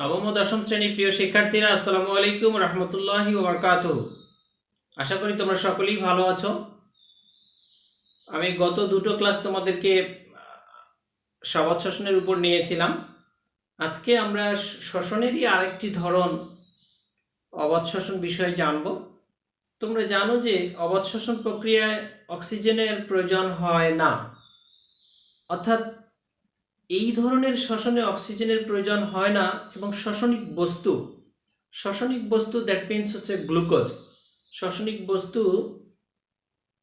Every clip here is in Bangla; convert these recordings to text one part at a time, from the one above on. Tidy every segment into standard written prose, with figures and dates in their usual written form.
নবম ও দশম শ্রেণীর প্রিয় শিক্ষার্থীরা, আসসালামু আলাইকুম রহমতুল্লাহি ওয়া বারাকাতুহু। আশা করি তোমরা সকলেই ভালো আছো। আমি গত দুটো ক্লাস তোমাদেরকে সবাদ শ্বসনের উপর নিয়েছিলাম। আজকে আমরা শ্বসনেরই আরেকটি ধরন অবাত শ্বসন বিষয়ে জানব। তোমরা জানো যে অবাত শ্বসন প্রক্রিয়ায় অক্সিজেনের প্রয়োজন হয় না, অর্থাৎ এই ধরনের শ্বসনে অক্সিজেনের প্রয়োজন হয় না এবং শ্বসনিক বস্তু দ্যাট মিনস হচ্ছে গ্লুকোজ। শ্বসনিক বস্তু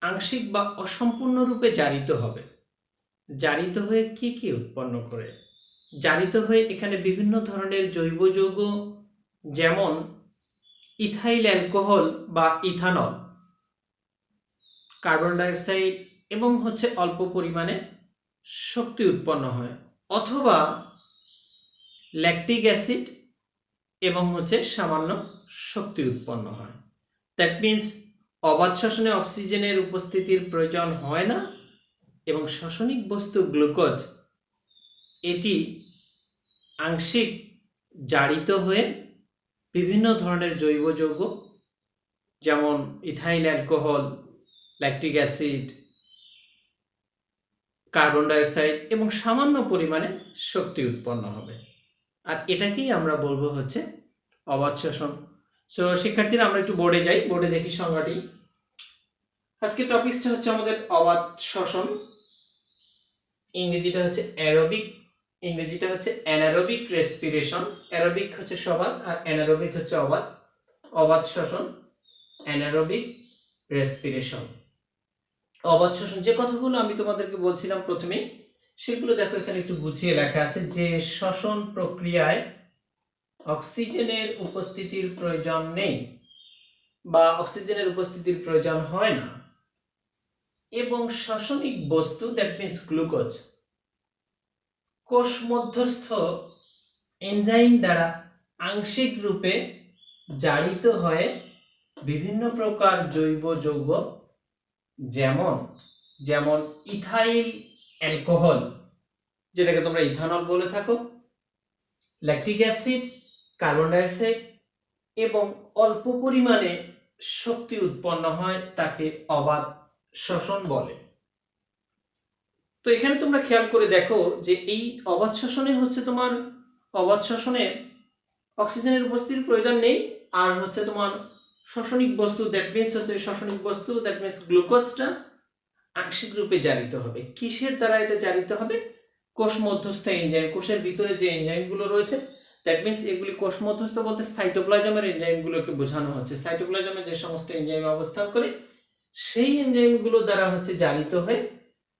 আংশিক বা অসম্পূর্ণরূপে জারিত হবে। জারিত হয়ে কি কি উৎপন্ন করে? জারিত হয়ে এখানে বিভিন্ন ধরনের জৈব যৌগ, যেমন ইথাইল অ্যালকোহল বা ইথানল, কার্বন ডাইঅক্সাইড এবং অল্প পরিমাণে শক্তি উৎপন্ন হয়, অথবা ল্যাকটিক অ্যাসিড এবং সামান্য শক্তি উৎপন্ন হয়। দ্যাট মিনস অবাত শ্বসনে অক্সিজেনের উপস্থিতির প্রয়োজন হয় না এবং শ্বসনিক বস্তু গ্লুকোজ এটি আংশিক জারিত হয়ে বিভিন্ন ধরনের জৈব যৌগ, যেমন ethyl alcohol, lactic acid, carbon dioxide এবং সামান্য পরিমাণে শক্তি উৎপন্ন হবে। আর এটাকেই আমরা বলবো অবাত শ্বসন। সো শিক্ষার্থীরা, আমরা একটু বোর্ডে যাই, বোর্ডে দেখি সংজ্ঞাটি। আজকে টপিকসটা আমাদের অবাত শ্বসন। ইংরেজিটা অ্যারোবিক, ইংরেজিটা অ্যানারোবিক রেসপিরেশন। অ্যারোবিক সবাত আর অ্যানারোবিক অবাত। অবাত শ্বসন, অ্যানারোবিক রেসপিরেশন। অবাত শ্বসন যে কথাগুলো আমি তোমাদেরকে বলছিলাম প্রথমে, সেগুলো দেখো এখানে একটু গুছিয়ে লেখা আছে যে শ্বসন প্রক্রিয়ায় অক্সিজেনের উপস্থিতির প্রয়োজন নেই বা অক্সিজেনের উপস্থিতির প্রয়োজন হয় না, এবং শ্বসনিক বস্তু দ্যাট মিনস গ্লুকোজ কোষ মধ্যস্থ এনজাইম দ্বারা আংশিক রূপে জারিত হয়ে বিভিন্ন প্রকার জৈব যৌগ, যেমন যেমন ইথাইল অ্যালকোহল, যেটাকে তোমরা ইথানল বলে থাকো, ল্যাকটিক অ্যাসিড, কার্বন ডাইঅক্সাইড এবং অল্প পরিমাণে শক্তি উৎপন্ন হয়, তাকে অবাত শ্বসন বলে। তো এখানে তোমরা খেয়াল করে দেখো যে এই অবাত শ্বসনে তোমার অবাত শ্বসনে অক্সিজেনের উপস্থিতির প্রয়োজন নেই, আর তোমার শ্বসনিক বস্তু দ্যাট মিনস শ্বসনিক বস্তু দ্যাট মিনস গ্লুকোজটা আংশিক রূপে জারিত হবে। কিসের দ্বারা এটা জারিত হবে? কোষ মধ্যস্থ এনজাইম। কোষের ভিতরে যে এনজাইমগুলো রয়েছে, দ্যাট মিনস এগুলি কোষ মধ্যস্থ বলতে সাইটোপ্লাজমের এনজাইমগুলোকে বোঝানো হচ্ছে। সাইটোপ্লাজমে যে সমস্ত এনজাইম অবস্থান করে, সেই এনজাইমগুলো দ্বারা জারিত হয়ে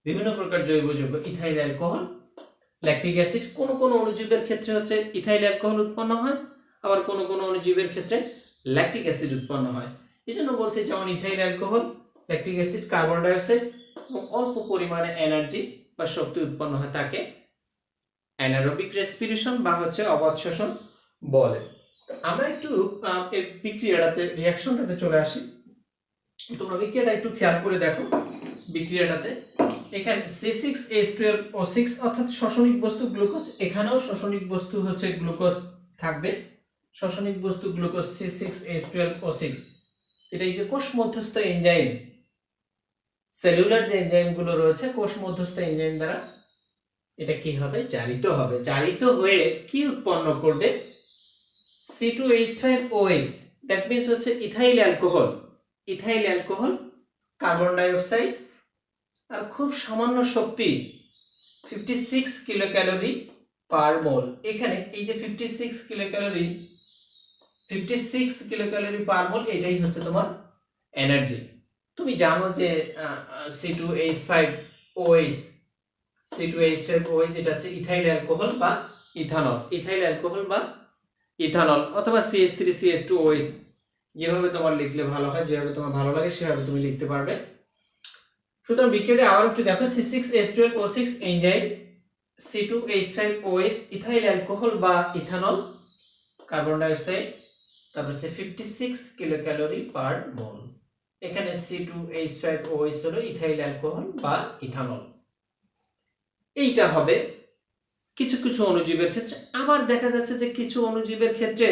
বিভিন্ন প্রকার জৈব যৌগ, ইথাইল অ্যালকোহল, ল্যাকটিক অ্যাসিড, কোন কোন অণুজীবের ক্ষেত্রে ইথাইল অ্যালকোহল উৎপন্ন হয়, আবার কোন কোন অণুজীবের ক্ষেত্রে ল্যাকটিক অ্যাসিড উৎপন্ন হয়। এই জন্য বলছে যেমন ethyl alcohol, lactic acid, carbon dioxide এবং অল্প পরিমাণে এনার্জি বা শক্তি উৎপন্ন হয়, তাকে অ্যানারোবিক রেসপিরেশন বা অবাত শ্বসন বলে। আমরা একটু এই বিক্রিয়াটাতে, রিঅ্যাকশনটাতে চলে আসি। তোমরা বিক্রিয়াটা একটু খেয়াল করে দেখো। বিক্রিয়াটাতে এখানে C6H12O6 অর্থাৎ শ্বসনিক বস্তু গ্লুকোজ, এখানেও শ্বসনিক বস্তু গ্লুকোজ থাকবে। শ্বসনিক বস্তু গ্লুকোজ C6H12O6, এটা এই যে কোষ মধ্যস্থ এনজাইম, সেলুলার যে এনজাইমগুলো রয়েছে, কোষ মধ্যস্থ এনজাইম দ্বারা এটা কি হবে? জারিত হবে। জারিত হয়ে কি উৎপন্ন করবে? C2H5OH, that means ethyl alcohol. Ethyl alcohol, carbon dioxide আর খুব সামান্য শক্তি 56 কিলোক্যালোরি পার মোল। এখানে এই যে 56 কিলোক্যালোরি পার মোল, এটাই তোমার এনার্জি। তুমি জানো যে C2H5OH এটা ইথাইল অ্যালকোহল বা ইথানল। ইথাইল অ্যালকোহল বা ইথানল অথবা CH3CH2OH, যেভাবে তোমার লিখলে ভালো হয়, যেভাবে তোমার ভালো লাগে সেভাবে তুমি লিখতে পারবে। সুতরাং বিক্রিয়াটা আবার একটু দেখো। C6H12O6 enzyme, C2H5OH ethyl alcohol বা ইথানল, কার্বন ডাইঅক্সাইড, তারপর 56 কিলোক্যালোরি পার মোল। এখানে C2H5OH হলো ইথাইল অ্যালকোহল বা ইথানল। এইটা হবে কিছু কিছু অণুজীবের ক্ষেত্রে। আবার দেখা যাচ্ছে যে কিছু অণুজীবের ক্ষেত্রে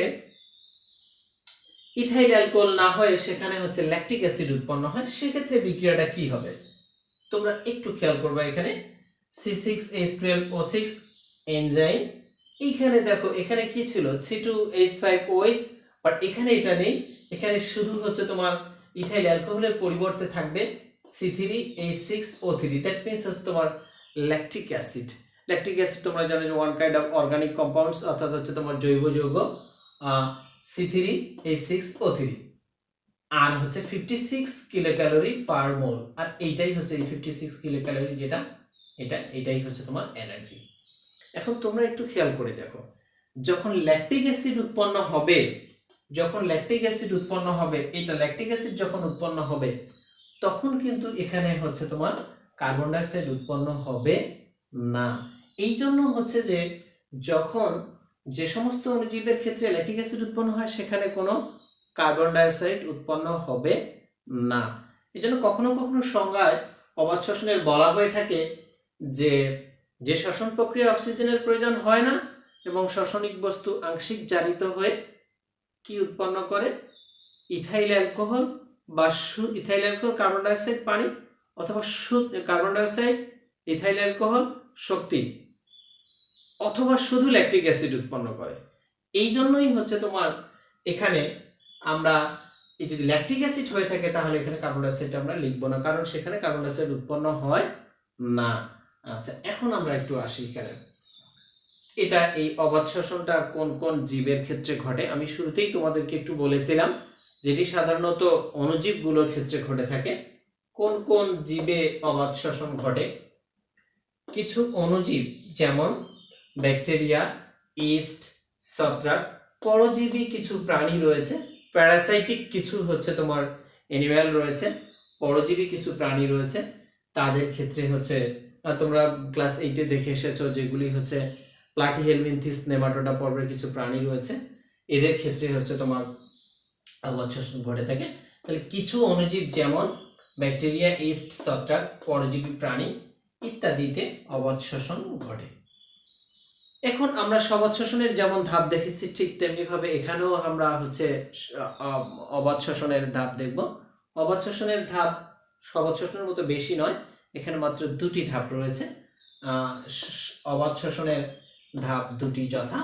ইথাইল অ্যালকোহল না হয়ে সেখানে হচ্ছে ল্যাকটিক অ্যাসিড উৎপন্ন হয়, সেক্ষেত্রে বিক্রিয়াটা কি হবে তোমরা একটু খেয়াল করবে। এখানে C6H12O6 এনজাইম, এইখানে দেখো এখানে কি ছিল C2H5OH, বাট এখানে এটা নেই, এখানে শুধু হচ্ছে তোমার ইথাইল অ্যালকোহলের পরিবর্তে থাকবে C3H6O3, দ্যাট মিন্স হচ্ছে তোমার ল্যাকটিক অ্যাসিড। ল্যাকটিক অ্যাসিড তোমরা জানো যে one kind of organic compounds, অর্থাৎ হচ্ছে তোমার জৈব যৌগ C3H6O3, আর হচ্ছে 56 কিলোক্যালোরি পার মোল, আর এইটাই হচ্ছে এই 56 কিলোক্যালোরি যেটা এটাই হচ্ছে তোমার এনার্জি। এখন তোমরা একটু খেয়াল করে দেখো, যখন ল্যাকটিক অ্যাসিড উৎপন্ন হবে, এটা ল্যাকটিক অ্যাসিড যখন উৎপন্ন হবে তখন কিন্তু এখানে হচ্ছে তোমার কার্বন ডাইঅক্সাইড উৎপন্ন হবে না। এই জন্য হচ্ছে যে যখন যে সমস্ত অণুজীবের ক্ষেত্রে ল্যাকটিক অ্যাসিড উৎপন্ন হয় সেখানে কোনো কার্বন ডাইঅক্সাইড উৎপন্ন হবে না। এই জন্য কখনো কখনো সংজ্ঞায় অবাধ শ্বসনের বলা হয়ে থাকে যে শ্বসন প্রক্রিয়া অক্সিজেনের প্রয়োজন হয় না এবং শ্বসনিক বস্তু আংশিক জারিত হয়ে কি উৎপন্ন করে, ইথাইল অ্যালকোহল বা ইথাইল অ্যালকোহল কার্বন ডাইঅক্সাইড পানি, অথবা কার্বন ডাইঅক্সাইড ইথাইল অ্যালকোহল শক্তি, অথবা শুধু ল্যাকটিক অ্যাসিড উৎপন্ন করে। এই জন্যই হচ্ছে তোমার এখানে আমরা যদি ল্যাকটিক অ্যাসিড হয়ে থাকে তাহলে এখানে কার্বন ডাইঅক্সাইড আমরা লিখবো না, কারণ সেখানে কার্বন ডাইঅক্সাইড উৎপন্ন হয় না। আচ্ছা, এখন আমরা একটু আসি এখানে, এটা এই অবাধ শ্বসনটা কোন কোন জীবের ক্ষেত্রে ঘটে। আমি শুরুতেই তোমাদেরকে একটু বলেছিলাম যেটি সাধারণত অণুজীবগুলোর ক্ষেত্রে ঘটে থাকে। কোন কোন জীবে অবাধ শ্বসন ঘটে? কিছু অণুজীব যেমন ব্যাকটেরিয়া, ইস্ট, ছত্রাক, পরজীবী কিছু প্রাণী রয়েছে, প্যারাসাইটিক কিছু হচ্ছে তোমার অ্যানিম্যাল রয়েছে, পরজীবী কিছু প্রাণী রয়েছে, তাদের ক্ষেত্রে হচ্ছে তোমরা ক্লাস 8-এ দেখে এসেছো যেগুলি হচ্ছে প্লাটিহেলমিনথিস নেমাটোডা পর্বের কিছু প্রাণী রয়েছে, এদের ক্ষেত্রে হচ্ছে তোমার অবাধ শ্বসন ঘটে থাকে। তাহলে কিছু অণুজীব যেমন ব্যাকটেরিয়া, ইস্ট, ছত্রাক, পরজীবী প্রাণী ইত্যাদিতে অবাধ শ্বসন ঘটে। এখন আমরা সবাধ শ্বসনের যেমন ধাপ দেখেছি ঠিক তেমনি ভাবে এখানেও আমরা হচ্ছে অবাধ শ্বসনের ধাপ দেখব। অবাধ শ্বসনের ধাপ সবাধ শ্বসনের মতো বেশি নয়, এখানে মাত্র দুটি ধাপ রয়েছে। অবাধ শ্বসনের ধাপ দুটি, যথা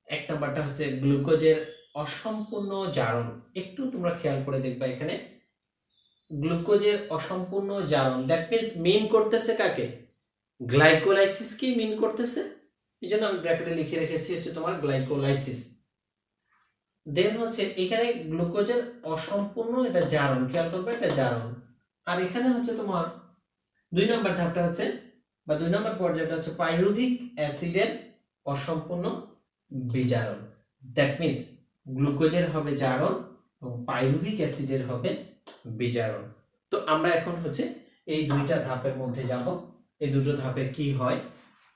এক নাম্বারটা হচ্ছে গ্লুকোজের অসম্পূর্ণ জারণ। একটু তোমরা খেয়াল করে দেখবা এখানে গ্লুকোজের অসম্পূর্ণ জারণ, দ্যাট মিন্স মিন করতেছে কাকে? গ্লাইকোলাইসিস কি মিন করতেছে, এই জন্য আমি ব্র্যাকেটে লিখে রেখেছি হচ্ছে তোমার গ্লাইকোলাইসিস। দেন হচ্ছে এখানে গ্লুকোজের অসম্পূর্ণ এটা জারণ, খেয়াল করবে এটা জারণ। আর এখানে হচ্ছে তোমার দুই নম্বর ধাপটা হচ্ছে বা দুই নম্বর পর্যায়টা হচ্ছে পাইরুভিক অ্যাসিডের অসম্পূর্ণ বিজারণ, দ্যাট মিন্স গ্লুকোজের হবে জারণ এবং পাইরুভিক অ্যাসিডের হবে বিজারণ। তো আমরা এখন হচ্ছে এই দুইটা ধাপের মধ্যে যাব, এই দুটো ধাপে কি হয়।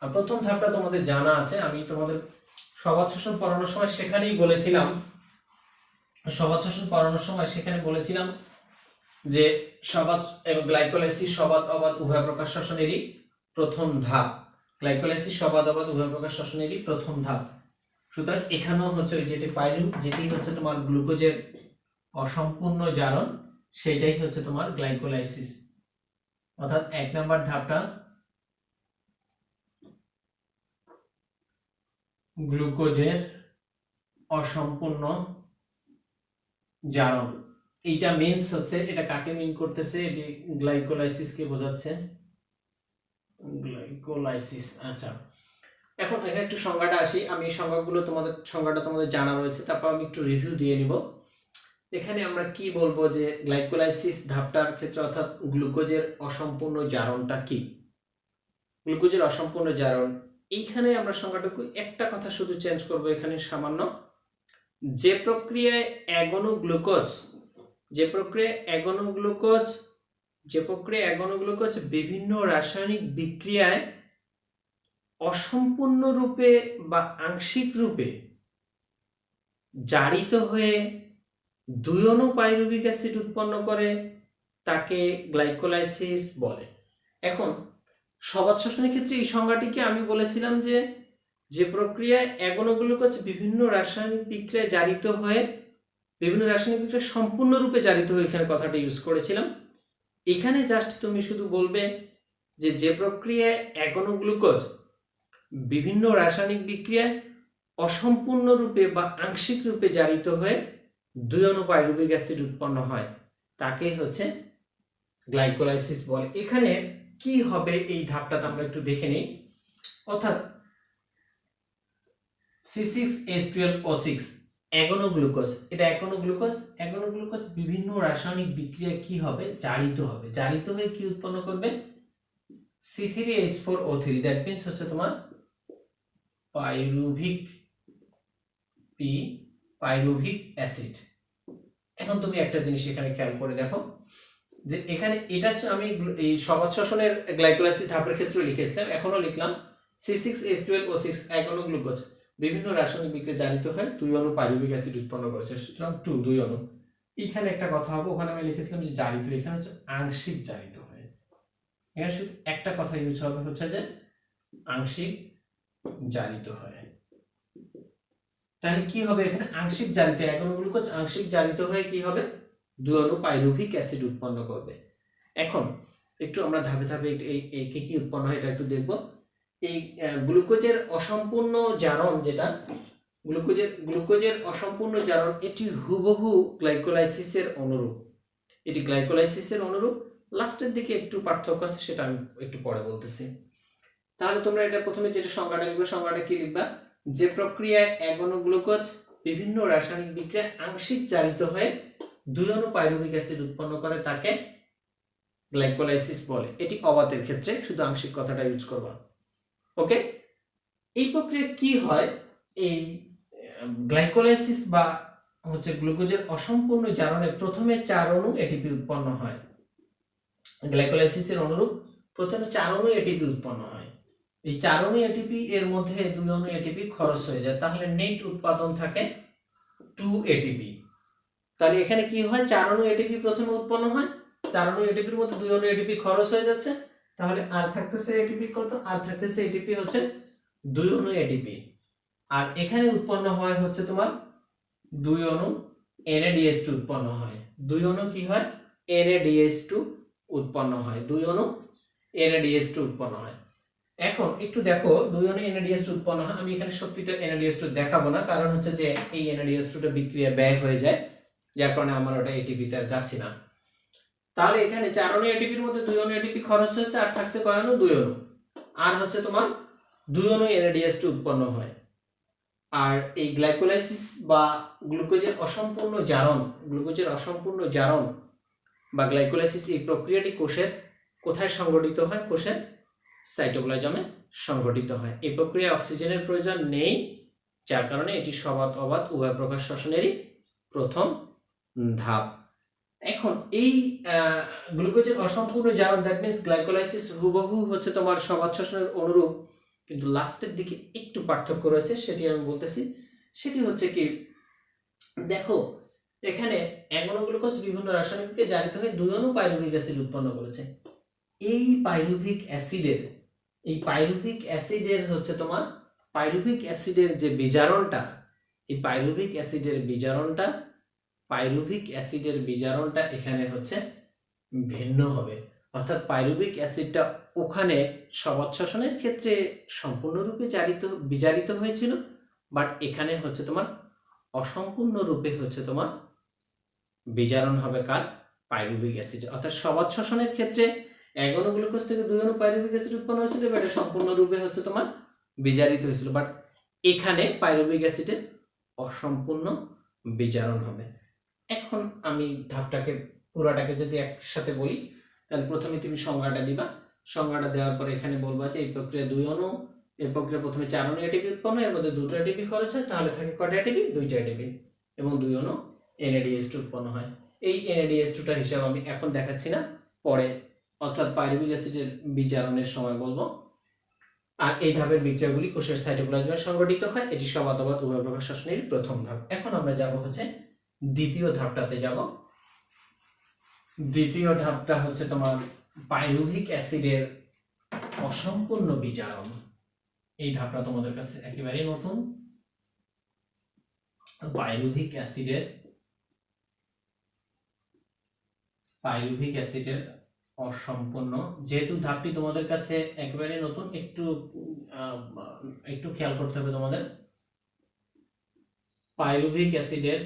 আর প্রথম ধাপটা তোমাদের জানা আছে, আমি তোমাদের সবাধ শ্বসন পড়ানোর সময় সেখানেই বলেছিলাম, সেখানে বলেছিলাম যে সবাধ এবং গ্লাইকোলাইসিস সবাধ অবাধ উভয় প্রকার শ্বসনেরই প্রথম ধাপ, গ্লাইকোলাইসিস সবাধ অবাধ উভয় প্রকার শ্বসনেরই প্রথম ধাপ। সুতরাং এখানেও হচ্ছে যেটি হচ্ছে তোমার গ্লুকোজের অসম্পূর্ণ জারণ, সেটাই হচ্ছে তোমার গ্লাইকোলাইসিস। অর্থাৎ এক নাম্বার ধাপটা গ্লুকোজের অসম্পূর্ণ জারণ, এইটা মিন্স হচ্ছে এটা কাকে মিন করতেছে, এটি গ্লাইকোলাইসিস কে বোঝাচ্ছে, গ্লাইকোলাইসিস। আচ্ছা, এখন এখানে একটু সংজ্ঞাটা আসি, আমি সংজ্ঞাটা তোমাদের জানা রয়েছে, তারপর আমি একটু রিভিউ দিয়ে নিব। এখানে আমরা কি বলবো যে গ্লাইকোলাইসিস ধাপটার ক্ষেত্রে অর্থাৎ গ্লুকোজের অসম্পূর্ণ জারণটা কি। গ্লুকোজের অসম্পূর্ণ জারণ, এইখানে আমরা সংজ্ঞাটুকু একটা কথা শুধু চেঞ্জ করব এখানে সামান্য, যে প্রক্রিয়ায় এক অণু গ্লুকোজ বিভিন্ন রাসায়নিক বিক্রিয়ায় অসম্পূর্ণ রূপে বা আংশিক রূপে জারিত হয়ে দুই অণু পাইরুভিক অ্যাসিড উৎপন্ন করে তাকে গ্লাইকোলাইসিস বলে। এখন সবাত শ্বসনের ক্ষেত্রে এই সংজ্ঞাটিকে আমি বলেছিলাম যে প্রক্রিয়ায় অ্যাগোনোগ্লুকোজ বিভিন্ন রাসায়নিক বিক্রিয়ায় জারিত হয়ে সম্পূর্ণরূপে জারিত হয়ে এখানে কথাটা ইউজ করেছিলাম। এখানে জাস্ট তুমি শুধু বলবে যে প্রক্রিয়ায় অ্যাগোনোগ্লুকোজ বিভিন্ন রাসায়নিক বিক্রিয়ায় অসম্পূর্ণরূপে বা আংশিক রূপে জারিত হয়ে 2 অণু পাইরুভিক অ্যাসিড উৎপন্ন হয় তাকে হচ্ছে গ্লাইকোলাইসিস বলে। এখানে কি হবে এই ধাপটা আমরা একটু দেখে নিই। অর্থাৎ C6H12O6 অ্যাগোনোগ্লুকোজ, এটা অ্যাগোনোগ্লুকোজ বিভিন্ন রাসায়নিক বিক্রিয়া কি হবে, জারিত হয়ে কি উৎপন্ন করবে, C3H4O3, দ্যাট মিন্স হচ্ছে তোমার পাইরুভিক অ্যাসিড। এখন তুমি একটা জিনিস এখানে খেয়াল করে দেখো যে এখানে এটা আমি এই সবাত শ্বসনের গ্লাইকোলাইসিস ধাপের ক্ষেত্রে লিখেছিলাম, এখনো লিখলাম C6H12O6 অ্যাগোনোগ্লুকোজ বিভিন্ন রাসায়নিক বিক্রিয়া জারিত হয়ে 2 অণু পাইরুভিক অ্যাসিড উৎপন্ন করেছে, সুতরাং 2 অণু। এখানে একটা কথা হবে, ওখানে আমি লিখেছিলাম যে জারিত, এখানে হচ্ছে আংশিক জারিত হয়ে। এখানে শুধু একটা কথা ইউজ হবে, হচ্ছে যে আংশিক জারিত হয়। তাহলে কি হবে এখানে, আংশিক জারিত, অ্যাগোনোগ্লুকোজ আংশিক জারিত হয়ে কি হবে, 2 অণু পাইরুভিক অ্যাসিড উৎপন্ন করবে। এখন একটু আমরা ধাপে ধাপে এই কি উৎপন্ন হয় এটা একটু দেখব। এই গ্লুকোজের অসম্পূর্ণ জারণ, যেটা গ্লুকোজের অসম্পূর্ণ জারণ, এটি হুবহু গ্লাইকোলাইসিসের অনুরূপ। লাস্টের দিকে একটু পার্থক্য আছে, সেটা আমি একটু পরে বলতেছি। তাহলে তোমরা এটা প্রথমে যেটা সংজ্ঞাটা লিখবে, সংজ্ঞাটা কি লিখবা, যে প্রক্রিয়ায় অ্যাগোনোগ্লুকোজ বিভিন্ন রাসায়নিক বিক্রিয়ায় আংশিক জারিত হয়ে 2 অণু পাইরুভিক অ্যাসিড উৎপন্ন করে তাকে গ্লাইকোলাইসিস বলে। এটি অবাতের ক্ষেত্রে শুধু আংশিক কথাটা ইউজ করবা। ওকে, এই প্রক্রিয়া কি হয়, এই গ্লাইকোলাইসিস বা হচ্ছে গ্লুকোজের অসম্পূর্ণ জারণে প্রথমে 4 অণু এটিপি উৎপন্ন হয়। গ্লাইকোলাইসিসের অনুরূপ প্রথমে 4 অণু এটিপি উৎপন্ন হয়। এই 4 অণু এটিপি এর মধ্যে 2 অণু এটিপি খরচ হয়ে যায়, তাহলে নেট উৎপাদন থাকে 2 এটিপি। তাহলে এখানে কি হয়, 4 অণু এটিপি প্রথমে উৎপন্ন হয়, 4 অণু এটিপির মধ্যে 2 অণু এটিপি খরচ হয়ে যাচ্ছে, তাহলে আর থাকতেছে এটিপি কত, আর থাকতেছে এটিপি হচ্ছে 2 অণু এটিপি। আর এখানে উৎপন্ন হয় হচ্ছে তোমার 2 অণু NADH2 উৎপন্ন হয়। 2 অণু কি হয়, NADH2 উৎপন্ন হয়, 2 অণু NADH2 উৎপন্ন হয়। এখন একটু দেখো, 2 অণু NADH2 উৎপন্ন হয়। আমি এখানে সত্যিটা NADH2 দেখাবো না, কারণ হচ্ছে যে এই NADH2 টা বিক্রিয়া ব্যয় হয়ে যায়, যার কারণে আমার ওটা এটিপিতে আর যাচ্ছে না। তাহলে এখানে 4 অণু এটিপির মধ্যে 2 অণু এটিপি খরচ হয়েছে, আর থাকছে কয় অণু, 2 অণু। আর হচ্ছে তোমার 2 অণু NADH2 উৎপন্ন হয়। আর এই গ্লাইকোলাইসিস বা গ্লুকোজের অসম্পূর্ণ জারণ বা গ্লাইকোলাইসিস, এই প্রক্রিয়াটি কোষের কোথায় সংঘটিত হয়, কোষের সাইটোপ্লাজমে সংঘটিত হয়। এই প্রক্রিয়ায় অক্সিজেনের প্রয়োজন নেই, যার কারণে এটি সবাত অবাত উভয় প্রকার শ্বসনেরই প্রথম ধাপ। এখন এই গ্লুকোজের অসম্পূর্ণ জারণ, দ্যাট মিন্স গ্লাইকোলাইসিস হুবহু হচ্ছে তোমার সবাত শ্বসনের অনুরূপ, কিন্তু লাস্টের দিকে একটু পার্থক্য রয়েছে, সেটি আমি বলতেছি। সেটি হচ্ছে কি, দেখো এখানে অ্যাগোনোগ্লুকোজ বিভিন্ন রাসায়নিককে জারিত হয়ে 2 অণু পাইরুভিক অ্যাসিড উৎপন্ন করেছে। এই পাইরুভিক অ্যাসিডের হচ্ছে তোমার পাইরুভিক অ্যাসিডের যে বিজারণটা, এই পাইরুভিক অ্যাসিডের বিজারণটা এখানে হচ্ছে ভিন্ন হবে। অর্থাৎ পাইরুভিক অ্যাসিডটা ওখানে সবাত শ্বসনের ক্ষেত্রে সম্পূর্ণরূপে বিজারিত হয়েছিল, বাট এখানে হচ্ছে তোমার অসম্পূর্ণ রূপে হচ্ছে তোমার বিজারণ হবে কার, পাইরুভিক অ্যাসিড। অর্থাৎ সবাত শ্বসনের ক্ষেত্রে অ্যাগোনোগ্লুকোজ থেকে 2 অণু পাইরুভিক অ্যাসিড উৎপন্ন হয়েছিল, এটা সম্পূর্ণরূপে হচ্ছে তোমার বিজারিত হয়েছিল, বাট এখানে পাইরুভিক অ্যাসিডের অসম্পূর্ণ বিজারণ হবে। এখন আমি ধাপটাকে পুরাটাকে যদি একসাথে বলি, তাহলে প্রথমে তুমি সংজ্ঞাটা দিবা, সংজ্ঞাটা দেওয়ার পরে এখানে বলবা যে এই প্রক্রিয়া 2 অণু, এই প্রক্রিয়া প্রথমে 4 অণু এটিপি উৎপন্ন, এর মধ্যে 2টা এটিপি খরচ হয়, তাহলে থাকে কয়টা এটিপি, 2টা এটিপি, এবং 2 অণু NADH2 উৎপন্ন হয়। এই NADH2টার হিসাব আমি এখন দেখাচ্ছি না, পরে অর্থাৎ পাইরুভিক অ্যাসিডের বিজারণের সময় বলবো। আর এই ধাপের বিক্রিয়াগুলি কোষের সাইটোপ্লাজমে সংঘটিত হয়, এটি সবাত অবাত উভয় প্রকার শ্বসনের প্রথম ধাপ। এখন আমরা যাব হচ্ছে দ্বিতীয় ধাপটাতে যাব। দ্বিতীয় ধাপটা হচ্ছে তোমার পাইরুভিক অ্যাসিডের অসম্পূর্ণ বিজারণ। এই ধাপটা তোমাদের কাছে একেবারেই নতুন। পাইরুভিক অ্যাসিডের অসম্পূর্ণ, যেহেতু ধাপটি তোমাদের কাছে একেবারে নতুন, একটু খেয়াল করতে হবে তোমাদের। পাইরুভিক অ্যাসিডের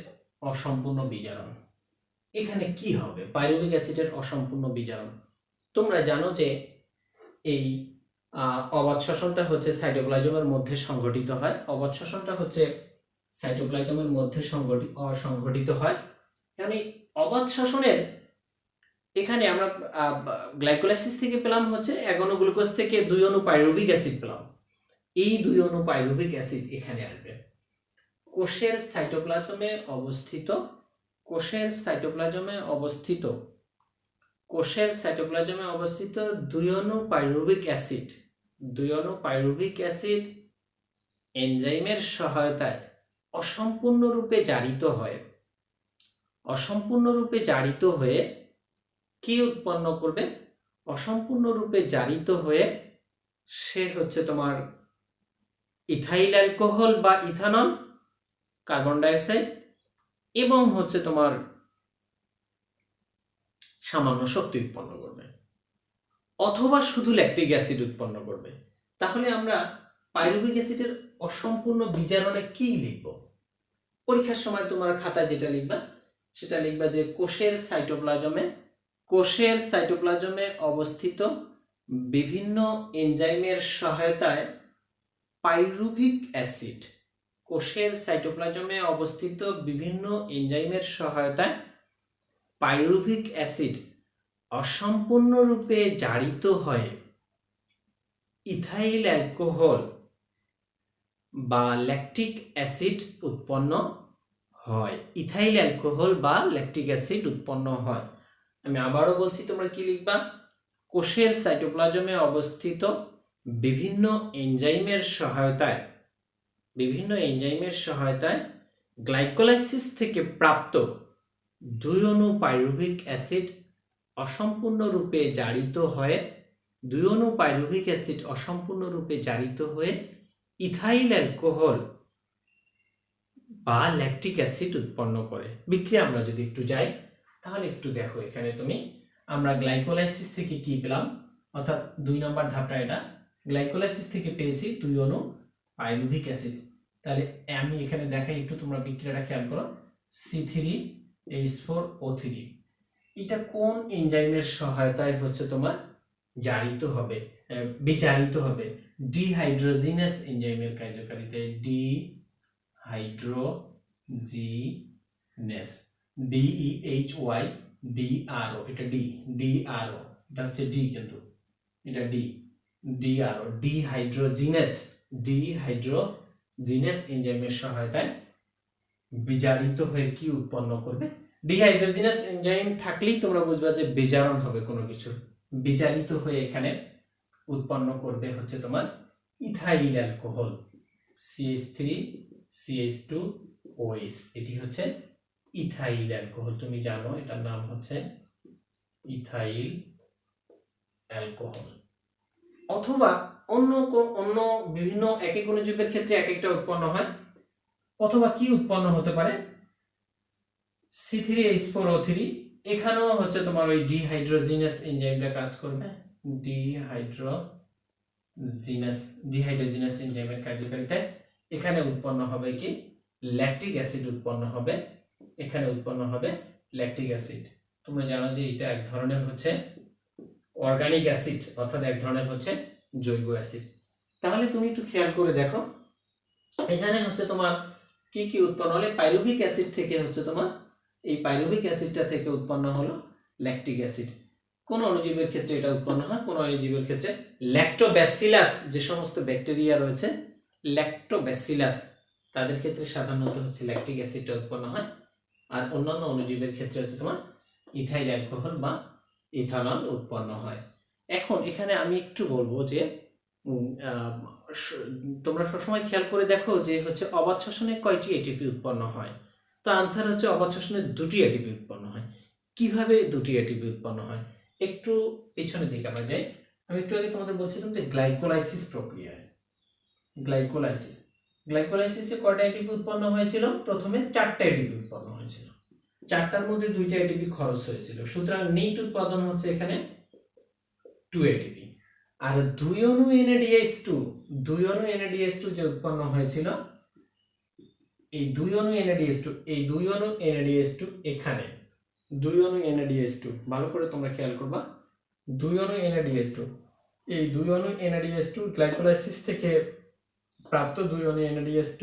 অসম্পূর্ণ বিজারণ, এখানে কি হবে? পাইরুভিক অ্যাসিডের অসম্পূর্ণ বিজারণ, তোমরা জানো যে এই অবাত শ্বসনটা হচ্ছে সাইটোপ্লাজমের মধ্যে সংঘটিত হয়। অবাত শ্বসনটা হচ্ছে সাইটোপ্লাজমের মধ্যে সংঘটিত হয়। কারণ এই অবাত শ্বসনের এখানে আমরা গ্লাইকোলাইসিস থেকে পেলাম হচ্ছে 1 অণু গ্লুকোজ থেকে 2 অণু পাইরুভিক অ্যাসিড পেলাম। এই 2 অণু পাইরুভিক অ্যাসিড এখানে আসবে কোষের সাইটোপ্লাজমে অবস্থিত, কোষের সাইটোপ্লাজমে অবস্থিত 2 অণু পাইরুভিক অ্যাসিড, 2 অণু পাইরুভিক অ্যাসিড এনজাইমের সহায়তায় অসম্পূর্ণরূপে জারিত হয়। অসম্পূর্ণরূপে জারিত হয়ে কি উৎপন্ন করবে? অসম্পূর্ণরূপে জারিত হয়ে সে হচ্ছে তোমার ইথাইল অ্যালকোহল বা ইথানল, কার্বন ডাইঅক্সাইড এবং হচ্ছে তোমার সামান্য শক্তি উৎপন্ন করবে, অথবা শুধু ল্যাকটিক অ্যাসিড উৎপন্ন করবে। তাহলে আমরা পাইরুভিক অ্যাসিডের অসম্পূর্ণ বিজারণে কি লিখব? পরীক্ষার সময় তোমার খাতায় যেটা লিখবা সেটা লিখবা যে কোষের সাইটোপ্লাজমে অবস্থিত বিভিন্ন এনজাইমের সহায়তায় পাইরুভিক অ্যাসিড, কোষের সাইটোপ্লাজমে অবস্থিত বিভিন্ন এনজাইমের সহায়তায় পাইরুভিক অ্যাসিড অসম্পূর্ণরূপে জারিত হয়ে ইথাইল অ্যালকোহল বা ল্যাকটিক অ্যাসিড উৎপন্ন হয়। ইথাইল অ্যালকোহল বা ল্যাকটিক অ্যাসিড উৎপন্ন হয়। আমি আবারও বলছি, তোমরা কি লিখবা? কোষের সাইটোপ্লাজমে অবস্থিত বিভিন্ন এনজাইমের সহায়তায় গ্লাইকোলাইসিস থেকে প্রাপ্ত 2 অণু পাইরুভিক অ্যাসিড অসম্পূর্ণরূপে জারিত হয়ে 2 অণু পাইরুভিক অ্যাসিড অসম্পূর্ণরূপে জারিত হয়ে ইথাইল অ্যালকোহল বা ল্যাকটিক অ্যাসিড উৎপন্ন করে। বিক্রিয়া আমরা যদি একটু যাই তাহলে একটু দেখো, এখানে আমরা গ্লাইকোলাইসিস থেকে কি পেলাম, অর্থাৎ 2 নম্বর ধাপটা এটা, গ্লাইকোলাইসিস থেকে পেয়েছি 2 অণু পাইরুভিক অ্যাসিড। তাহলে আমি এখানে দেখাই একটু, তোমরা বিক্রিয়াটা খেয়াল করো। C3H4O3 এটা কোন এনজাইমের সহায়তায় হচ্ছে তোমার বিচারিত হবে? ডিহাইড্রোজিনেস এনজাইমের কার্যকারিতায়। ডিহাইড্রোজিনেস, DEHYDRO, এটা DRO, এটা হচ্ছে ডি, কিন্তু এটা DRO, ডিহাইড্রোজিনেস এনজাইমের সহায়তায় বিজারিত হয়ে কি উৎপন্ন করবে? ডিহাইড্রোজিনেস এনজাইম থাকলেই তোমরা বুঝবা যে বিজারণ হবে কোনো কিছু। বিজারিত হয়ে এখানে উৎপন্ন করবে হচ্ছে তোমার ইথাইল অ্যালকোহল, CH3CH2OH, এটি হচ্ছে ইথাইল অ্যালকোহল। তুমি জানো এটার নাম হচ্ছে ইথাইল অ্যালকোহল। অথবা অন্য বিভিন্ন এক এক অণুজীবের ক্ষেত্রে এক একটা উৎপন্ন হয়। অথবা কি উৎপন্ন হতে পারে? C3H4O3, এখানেও হচ্ছে তোমার ওই ডিহাইড্রোজিনেস এনজাইমটা কাজ করবে। ডিহাইড্রোজিনেস এনজাইমের কার্যকারিতায় এখানে উৎপন্ন হবে কি? ল্যাকটিক অ্যাসিড উৎপন্ন হবে। এখানে উৎপন্ন হবে ল্যাকটিক অ্যাসিড। তোমরা জানো যে এটা এক ধরনের হচ্ছে অর্গানিক অ্যাসিড, অর্থাৎ এক ধরনের হচ্ছে জৈব অ্যাসিড। তাহলে তুমি একটু খেয়াল করে দেখো, এখানে হচ্ছে তোমার কি কি উৎপন্ন হলে পাইরুভিক অ্যাসিড থেকে হচ্ছে তোমার এই পাইরুভিক অ্যাসিডটা থেকে উৎপন্ন হলো ল্যাকটিক অ্যাসিড। কোন অণুজীবের ক্ষেত্রে এটা উৎপন্ন হয়? কোন অণুজীবের ক্ষেত্রে ল্যাক্টোব্যাসিলাস, যে সমস্ত ব্যাকটেরিয়া রয়েছে ল্যাক্টোব্যাসিলাস, তাদের ক্ষেত্রে সাধারণত হচ্ছে ল্যাকটিক অ্যাসিডটা উৎপন্ন হয়। আর অন্যান্য অণুজীবের ক্ষেত্রে হচ্ছে তোমার ইথাইল অ্যালকোহল বা ইথানল উৎপন্ন হয়। এখন এখানে আমি একটু বলবো যে তোমরা সবসময় খেয়াল করে দেখো যে হচ্ছে অবাত শ্বসনে কয়টি এটিপি উৎপন্ন হয়? তো আনসার হচ্ছে অবাত শ্বসনে 2টি এটিপি উৎপন্ন হয়। কিভাবে 2টি এটিপি উৎপন্ন হয়? একটু পিছনের দিকে আমরা যাই। আমি একটু আগে তোমাদের বলছিলাম যে গ্লাইকোলাইসিস প্রক্রিয়া, গ্লাইকোলাইসিসে কয়টা এটিপি উৎপন্ন হয়েছিল? প্রথমে 4টা এটিপি উৎপন্ন হয়েছিল, 4টার মধ্যে 2টা এটিপি খরচ হয়েছিল, সুতরাং নেট উৎপাদন হচ্ছে এখানে 2 এটিপি। আর 2 অণু NADH2 যে উৎপন্ন হয়েছিল, এই 2 অণু NADH2 এখানে 2 অণু NADH2, ভালো করে তোমরা খেয়াল করবা, 2 অণু NADH2, এই 2 অণু NADH2 গ্লাইকোলাইসিস থেকে প্রাপ্ত 2 অণু NADH2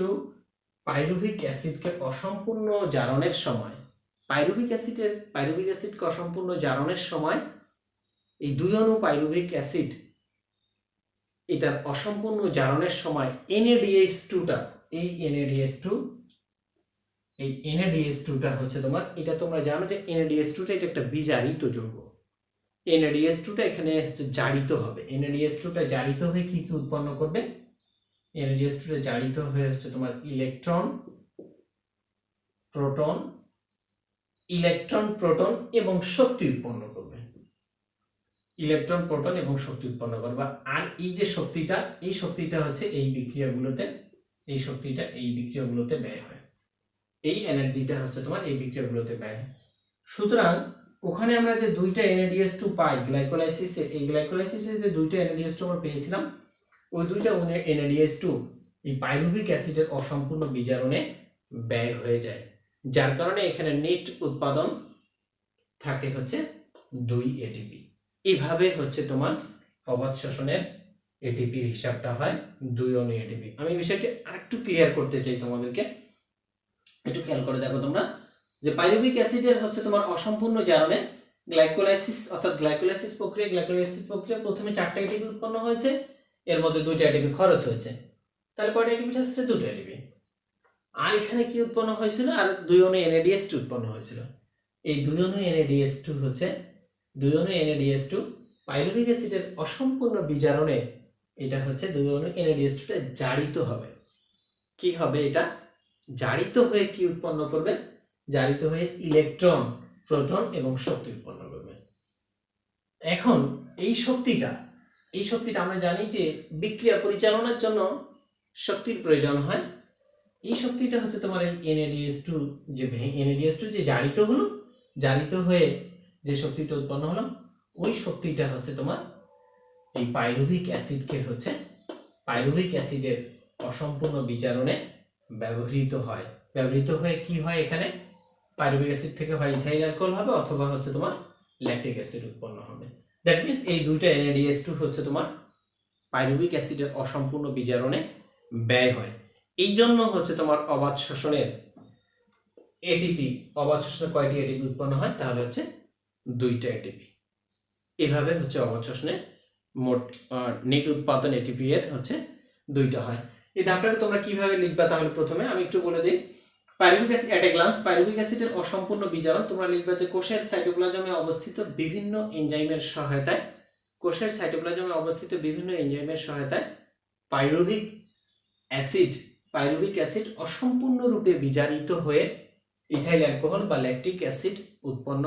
পাইরুভিক অ্যাসিডকে অসম্পূর্ণ জারণের সময়, পাইরুভিক অ্যাসিডকে অসম্পূর্ণ জারণের সময় এই 2 অণু পাইরুভিক অ্যাসিড এটার অসম্পূর্ণ জারণের সময় NADH2টা, এই NADH2টা হচ্ছে তোমার, এটা তোমরা জানো যে NADH2টা এটা একটা বিজারিত যৌগ, NADH2টা এখানে হচ্ছে জারিত হবে, NADH2টা জারিত হয়ে কি কি উৎপন্ন করবে? NADH2টা জারিত হয়ে হচ্ছে তোমার ইলেকট্রন, প্রোটন এবং শক্তি উৎপন্ন করবে, আর এই যে শক্তিটা, এই শক্তিটা হচ্ছে এই বিক্রিয়াগুলোতে ব্যয় হয়, এই এনার্জিটা হচ্ছে তোমার এই বিক্রিয়াগুলোতে ব্যয় হয়। সুতরাং ওখানে আমরা যে 2টা NADH2 পাই গ্লাইকোলাইসিসে, এই গ্লাইকোলাইসিসে যে 2টা NADH2 আমরা পেয়েছিলাম, ওই 2টা NADH2 এই পাইরুভিক অ্যাসিডের অসম্পূর্ণ বিজারণে ব্যয় হয়ে যায়, যার কারণে এখানে নেট উৎপাদন থাকে হচ্ছে 2 ATP। এইভাবে হচ্ছে তোমার অবাধ শ্বসনের এটিপির হিসাবটা হয় 2 অণু ATP। আমি বিষয়টি আরেকটু ক্লিয়ার করতে চাই তোমাদেরকে, একটু খেয়াল করে দেখো তোমরা, যে পাইরুভিক অ্যাসিডের হচ্ছে তোমার অসম্পূর্ণ জারণে গ্লাইকোলাইসিস প্রক্রিয়া প্রথমে 4টা এটিপি উৎপন্ন হয়েছে, এর মধ্যে 2টা এটিপি খরচ হয়েছে, তাহলে কয়টা এটিপি হচ্ছে? 2টা এটিপি। আর এখানে কি উৎপন্ন হয়েছিল? আর 2 অণু NADH2 উৎপন্ন হয়েছিল। এই 2 অণু NADH2 পাইরুভিক অ্যাসিডের অসম্পূর্ণ বিজারণে এটা হচ্ছে 2 অণু NADH2টা জারিত হবে। কি হবে? এটা জারিত হয়ে কি উৎপন্ন করবে? জারিত হয়ে ইলেকট্রন, প্রোটন এবং শক্তি উৎপন্ন করবে। এখন এই শক্তিটা আমরা জানি যে বিক্রিয়া পরিচালনার জন্য শক্তির প্রয়োজন হয়। এই শক্তিটা হচ্ছে তোমার এই NADH2 যে জারিত হয়ে যে শক্তিটা উৎপন্ন হলো, ওই শক্তিটা হচ্ছে তোমার এই পাইরুভিক অ্যাসিডের অসম্পূর্ণ বিজারণে ব্যবহৃত হয়ে কি হয়? এখানে পাইরুভিক অ্যাসিড থেকে হয় ইথাইল অ্যালকোহল হবে, অথবা হচ্ছে তোমার ল্যাকটিক অ্যাসিড উৎপন্ন হবে। দ্যাট মিনস এই 2টা NADH2 হচ্ছে তোমার পাইরুভিক অ্যাসিডের অসম্পূর্ণ বিজারণে ব্যয় হয়। এই জন্য হচ্ছে তোমার অবাধ শ্বসনে কয়টি এটিপি উৎপন্ন হয়? তাহলে হচ্ছে 2টা এটিপি। এভাবে হচ্ছে অবাধ শ্বসনে মোট নেট উৎপাদন এটিপি এর হচ্ছে 2টা হয়। এই ধাপটাকে তোমরা কিভাবে লিখবা? তাহলে প্রথমে আমি একটু বলে দিই। পাইরুভিক অ্যাসিডের অসম্পূর্ণ বিজারণ তোমরা লিখবা যে কোষের সাইটোপ্লাজমে অবস্থিত বিভিন্ন এনজাইমের সহায়তায় পাইরুভিক অ্যাসিড অসম্পূর্ণরূপে বিজারিত হয়ে ইথাইল অ্যালকোহল বা ল্যাকটিক অ্যাসিড উৎপন্ন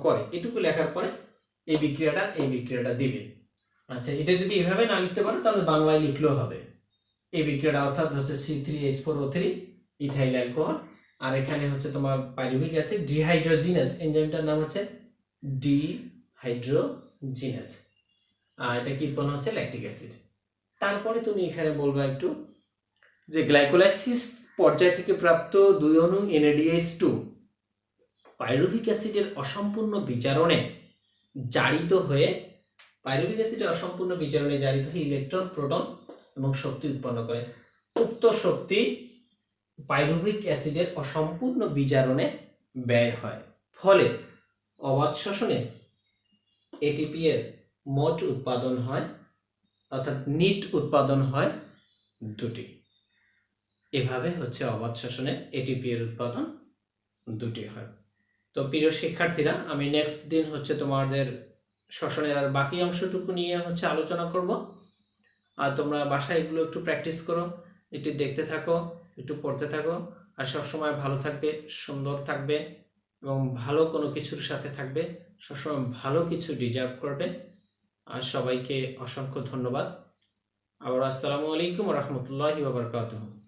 করে। এটুকু লেখার পরে এই বিক্রিয়াটা দিবে। আচ্ছা, এটা যদি এভাবে না লিখতে পারো তাহলে বাংলায় লিখলেও হবে। এই বিক্রিয়াটা অর্থাৎ হচ্ছে C3H4O3 ইথাইল অ্যালকোহল, আর এখানে হচ্ছে তোমার পাইরুভিক অ্যাসিড ডিহাইড্রোজিনেজ, এনজাইমটার নাম হচ্ছে ডিহাইড্রোজিনেজ, আর এটা কি উৎপন্ন হচ্ছে? Lactic acid. তারপরে তুমি এখানে বলবা একটু যে গ্লাইকোলাইসিস পর্যায় থেকে প্রাপ্ত 2 অণু NADH2 পাইরুভিক অ্যাসিডের অসম্পূর্ণ বিজারণে জারিত হয়ে ইলেকট্রন, প্রোটন এবং শক্তি উৎপন্ন করে। উক্ত শক্তি পাইরুভিক অ্যাসিডের অসম্পূর্ণ বিজারণে ব্যয় হয়, ফলে অবাধ শ্বসনে এটিপি এর মোট উৎপাদন হয়, অর্থাৎ নিট উৎপাদন হয় 2টি। এভাবে হচ্ছে অবাধ শ্বসনে এটিপি এর উৎপাদন 2টি হয়। তো প্রিয় শিক্ষার্থীরা, আমি নেক্সট দিন হচ্ছে তোমাদের শ্বসনের আর বাকি অংশটুকু নিয়ে হচ্ছে আলোচনা করব। আর তোমরা বাসায় এগুলো একটু প্র্যাকটিস করো, একটু দেখতে থাকো, একটু পড়তে থাকো, আর সবসময় ভালো থাকবে, সুন্দর থাকবে এবং ভালো কোনো কিছুর সাথে থাকবে। সবসময় ভালো কিছু ডিজার্ভ করবে। আর সবাইকে অসংখ্য ধন্যবাদ। আবার আসসালামু আলাইকুম ওয়া রাহমাতুল্লাহি ওয়া বারাকাতুহু।